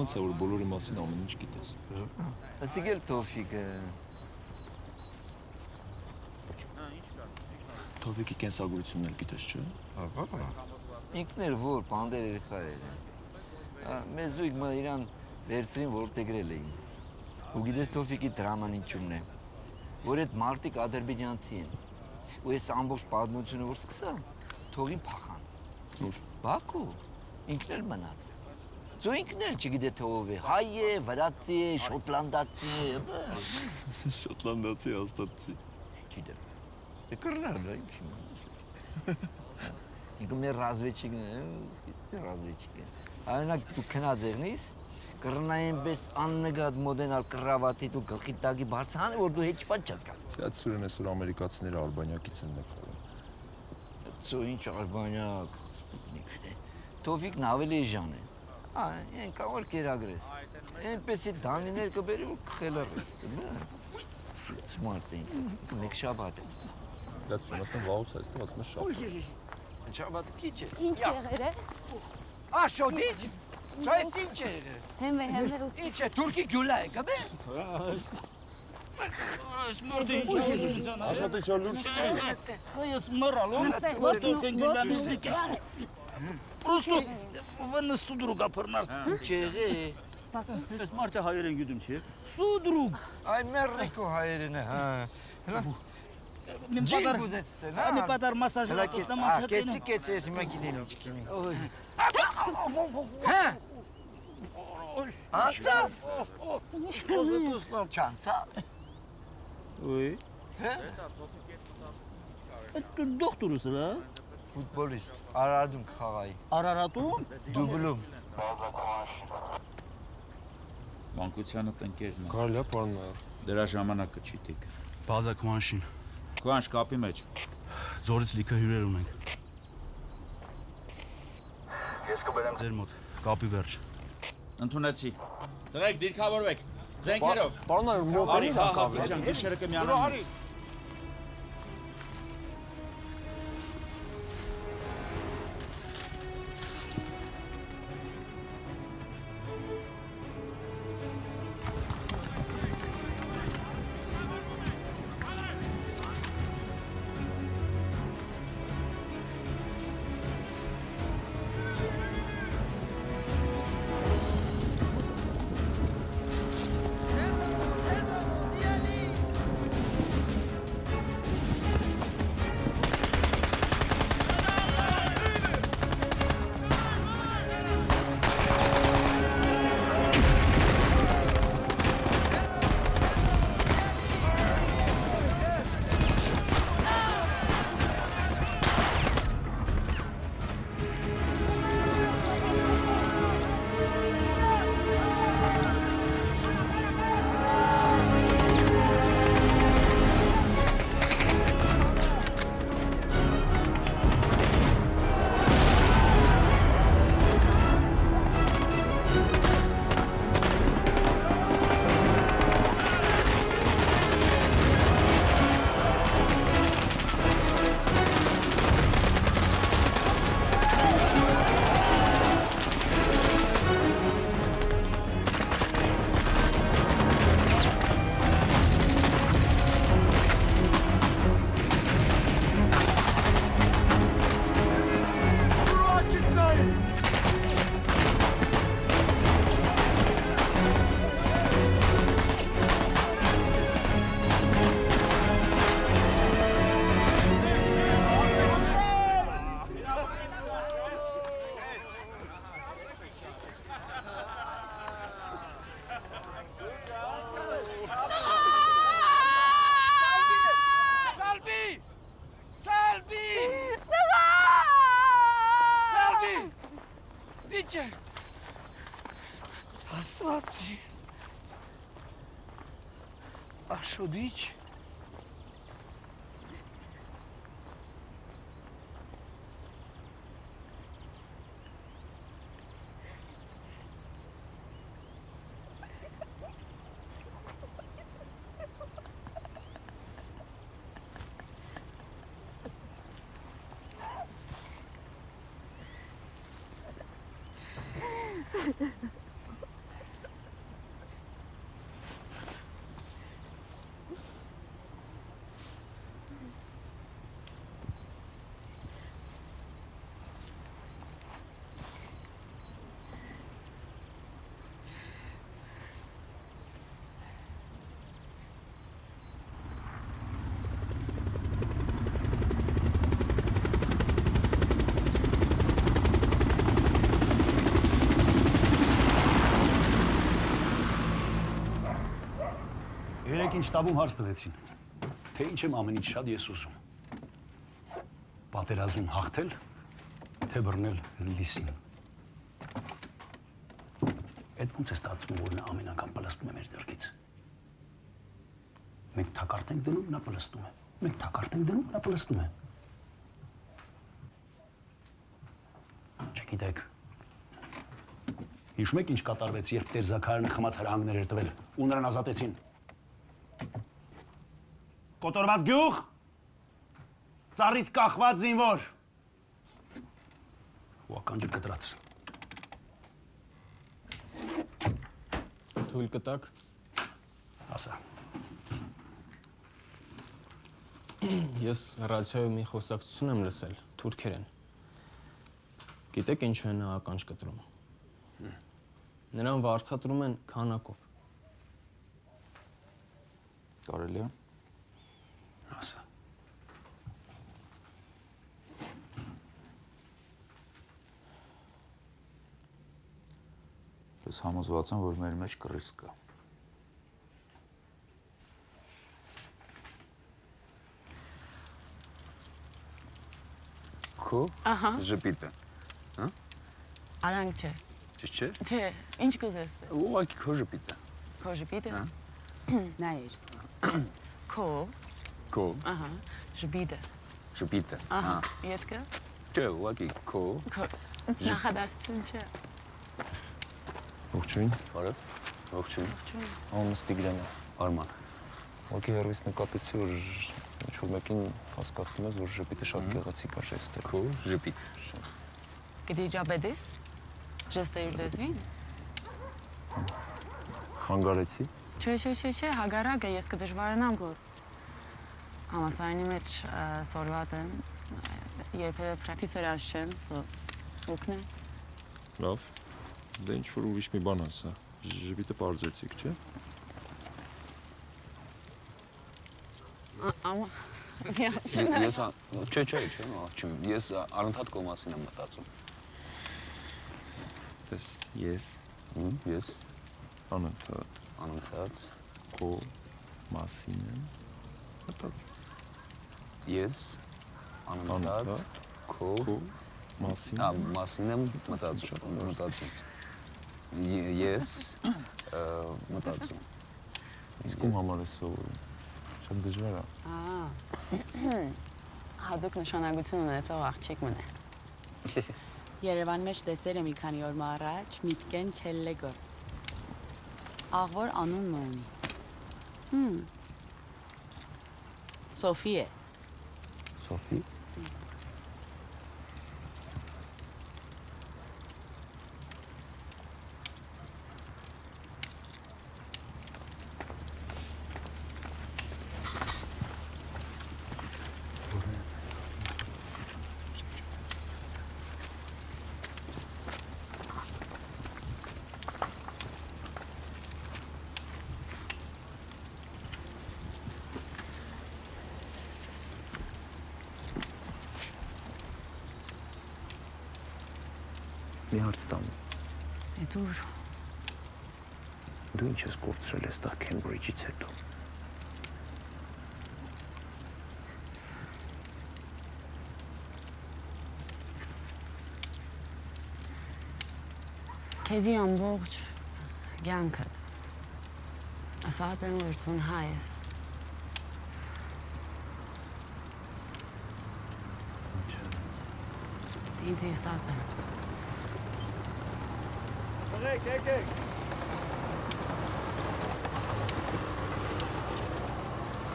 Ոնց է որ բոլորի մասին ամեն ինչ գիտես։ Ասիկ էլ Թովֆիկը։ Թովիկի կենսագրությունն էլ գիտես, չէ՞։ Հա։ Ինքն էր որ բանդեր երեխա էր։ Մեզ զույգը իրան վերցրին որտեգրել էին։ Ու գիտես Թովիկի դրաման ինչումն է։ Որ այդ մարտիկ ադրբեջանցի են։ Ու այս ամբողջ պատմությունը որ սկսա, թողին փախան։ Ուր։ Բաքու։ Ինքն էլ մնաց։ Ձու ինքն էլ չգիտե թե ով է, հայ է, վրացի է, շոտլանդացի է։ Շոտլանդացի հաստատ չի։ Չգիտեմ։ Կռնալ է, ինչ իմանաս։ Ինքը մեր ռազմեչիկն է, ռազմեչիկ է։ Այնակ դու քնած եղնիս, կռնային պես աննգատ մոդենալ կռավատի դու գլխի տակի բարձան, որ դու հետ չպան չես գաս։ Այդ սուրեն է սուր ամերիկացիները ալբանիակից են նկարում։ Ձու ինչ ալբանիակ, սպուտնիկ։ Թովիկն ավելի էժան է։ Այն կավոր կերագրես։ Այնպեսի դանիներ կբերի ու կխելարես։ Սմարտ էին, մեկ շաբաթ է։ Դա ծունասն վաղուց է, ստեղ ասում է շաբաթ։ Շաբաթը քիչ է։ Ինչ եղեր է։ Աշոդիչ։ Չայս ինչ է եղել։ Հեմվեր ուս։ Ինչ է, թուրքի գյուլա է, կբե։ Smordi insan. Աշոտի չալուր չի։ Hayır moral on. Vato kendilerini Просто вынесу друга пырнар. Ինչ է եղել։ Ես մարդը հայերեն գիտում չի։ Սուդրուգ։ Այ մերրիկո հայերեն է, հա։ Մի Ջիլ պատար բուզեսն, մի պատար մասաժ լակստամ անցել։ Կեցի, ես հիմա գիտեմ ինչ կինի։ Հա։ Անցավ։ Խոսեցնամ։ Չանցավ։ Ոյ։ Հա։ Այդ դոկտորս է։ Ֆուտբոլիստ, Արարատում կխաղայի։ Արարատում։ Դուբլում։ Մանկությանը տնկերն է։ Կարելի է պարոն նայել։ Դրա ժամանակը չի տիկ։ Բազա Քմանշին։ Քո շկապի մեջ։ Ձորից լիքը հյուրեր ունենք։ Ես կբերեմ Ձեր մոտ կապի վերջ։ Ընդունեցի։ Դրեք դիրքավորվեք։ Ձենքերով։ Պարոն նայել, մոտ Արի, հա, ջան, գիշերը կմիանանք։ Աստվածի։ Աշոդիչ։ Մեկ ինչ տաբում հարց տվեցին, թե ինչ եմ ամենից շատ ես ուզում։ Պատերազմում հաղթել, թե բռնել լիսին։ Այդ ոնց է ստացվում, որ նա ամեն անգամ պլստում է մեր ձեռքից։ Մենք թակարդ ենք դնում, նա պլստում է։ Մենք թակարդ ենք դնում, նա պլստում է։ Չգիտեք։ Հիշում եք ինչ կատարվեց, երբ Տեր Զաքարյանը խմած հրահանգներ էր տվել ու նրան ազատեցին։ Կոտորված գյուղ, ծառից կախված զինվոր։ Ու ականջը կտրած։ Թույլ կտակ։ Ասա։ Ես ռադիոյում մի խոսակցություն եմ լսել, թուրքերեն։ Գիտեք ինչու է նա ականջ կտրում։ Նրան վարձատրում են քանակով։ Կարելի է։ Ասա։ Ես համոզված եմ, որ մեր մեջ կռիվ կա։ Քո ժպիտը։ Արանք չէ։ Ճիշտ չէ։ Չէ, ինչ կուզես։ Ուղղակի քո ժպիտը։ Քո ժպիտը։ Նայր։ Քո։ Քո Ահա, ժպիտը։ ժպիտը։ Ահա, ետքը։ Չէ, ուղղակի քո։ Քո։ Նախադասություն չէ։ Ողջույն։ Բարև։ Ողջույն։ Ողջույն։ Անունս Տիգրան է։ Արման։ Ուղղակի հերվից նկատեցի, որ ինչ-որ մեկին հասկացնում ես, որ ժպիտը շատ գեղեցիկ է ժեստ է։ Քո ժպիտ։ Գիտի ճաբեդես։ Ժեստեր դեզվին։ Խանգարեցի։ Չէ, հագարակը ես կդժվարանամ, որ համասարանի մեջ սորված եմ, երբևէ պրակտիսերած չեմ, օգնեմ։ Լավ, դե ինչ-որ ուրիշ մի բան ասա, ժպիտը պարզեցիք, չէ։ Ամա, Ես անընդհատ քո մասին եմ մտածում։ Տես, ես անընդհատ քո մասին եմ մտածում։ Ես անընդհատ քո մասին եմ մտածում։ Ես մտածում։ Իսկ ում համար ես սովորում։ Շատ դժվար է։ հատուկ նշանակություն ունեցող աղջիկ մնե։ Երևան մեջ տեսել եմ մի քանի օր առաջ Միտկեն Չելլեգոր։ Աղոր անուն ունի։ Սոֆի է։ Սոֆի։ Մի հարց տամ։ Դուր։ Դու ինչ ես կորցրել այստեղ Քեմբրիջից հետո։ Քեզի ամբողջ կյանքդ ասած եմ, որ դու հայ ես։ Ինձ ասած եմ։ Եկեք։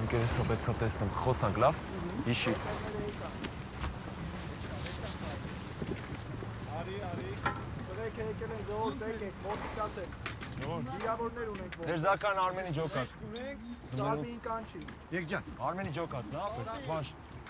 Ինքերեսը պետք է տեսնեմ, խոսանք, լավ։ Հիշի։ Արի։ Եկեք եկել են ժողովուրդ եկեք, մոտիկացեք։ Վիրավորներ ունենք ո՞ր։ Դեր Զաքարն Արմենի ջոկատ։ Ունենք, Սարմին կանչի։ Եկջան, Արմենի ջոկատ, նա վանշ։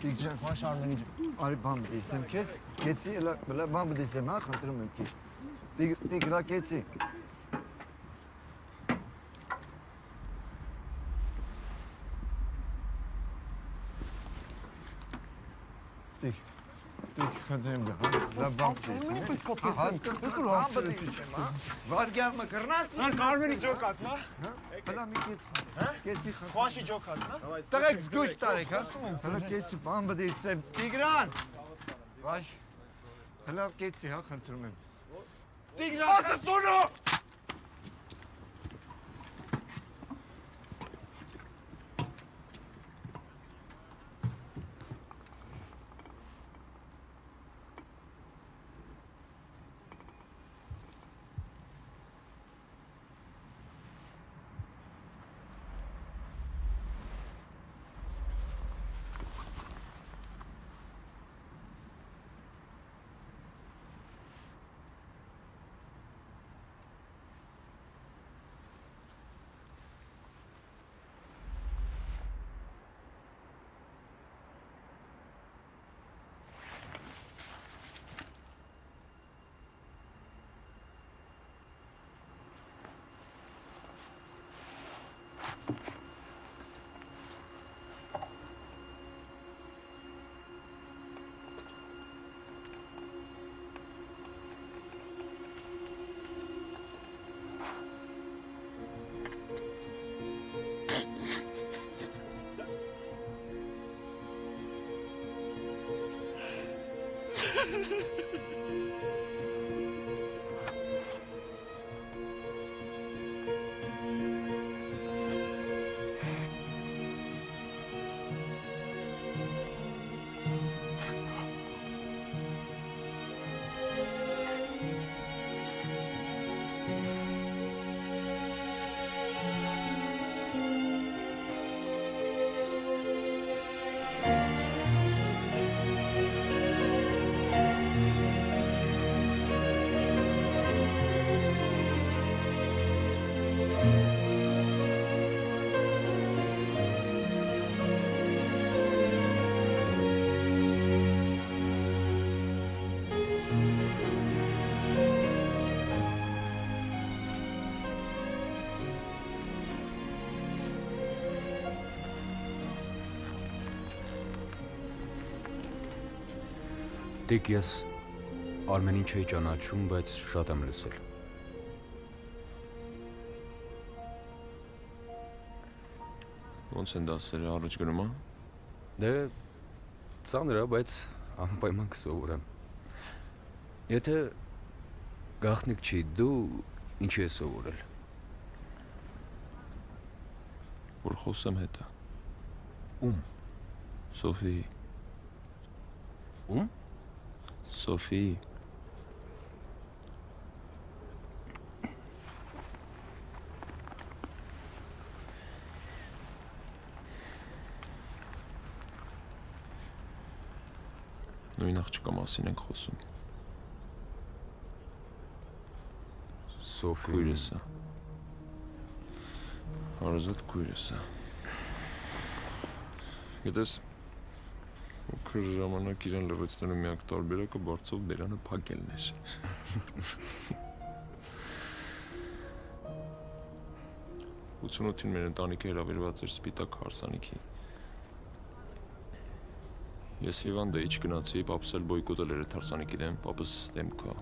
Եկջան, Վանշ Արմենի արի բան դեսեմ քեզ, քեզի բլա բան դեսեմ, հա, խնդրում եմ քեզ։ Տիգրակեցի։ Տիգ։ Դուք խնդրեմ գա, լավ բան Վարգյանը կռնաս։ Կարմիրի ջոկատն է։ Հլա մի կեցի Խոշի ջոկատն է։ Տղեկ զգույշ տարեք, ասում եմ։ Հլա կեցի բան բդեսեմ։ Տիգրան։ Վայ։ Հլա կեցի, հա, խնդրում եմ։ Տիգրան։ Ասա սոնո։ Տիկ, ես Արմենին չէի ճանաչում, բայց շատ եմ լսել։ Ոնց են դասերը առաջ գնում, հա? Դե ծանր է, բայց անպայման կսովորեմ։ Եթե գաղտնիք չի, դու ինչի ես սովորել։ Որ խոսեմ հետը։ Ում։ Սոֆի։ Ում։ Սոֆի։ Նույն աղջկա մասին ենք խոսում։ Սոֆի։ Քույրս է։ Հարազատ քույրս է։ Գիտես, Քր ժամանակ իրան լրացնելու միակ տարբերակը բարձով բերանը փակելն էր։ 88-ին մեր ընտանիքը հրավիրված էր Սպիտակ հարսանիքի։ Ես հիվանդ էի, չգնացի, պապս էլ բոյկոտել էր այդ հարսանիքի դեմ, պապս դեմ կա։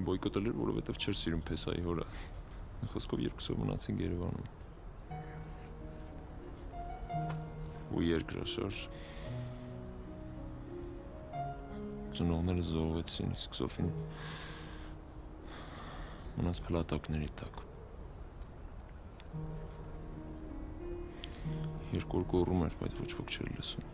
Բոյկոտել էր, որովհետև չէր սիրում Փեսայի հորը։ Խոսքով երկուսով մնացինք Երևանում։ Ու երկրաշարժ։ Ծնողները զոհվեցին, իսկ Սոֆին մնաց փլատակների տակ։ Երկու օր գոռում էր, բայց ոչ ոք չէր լսում։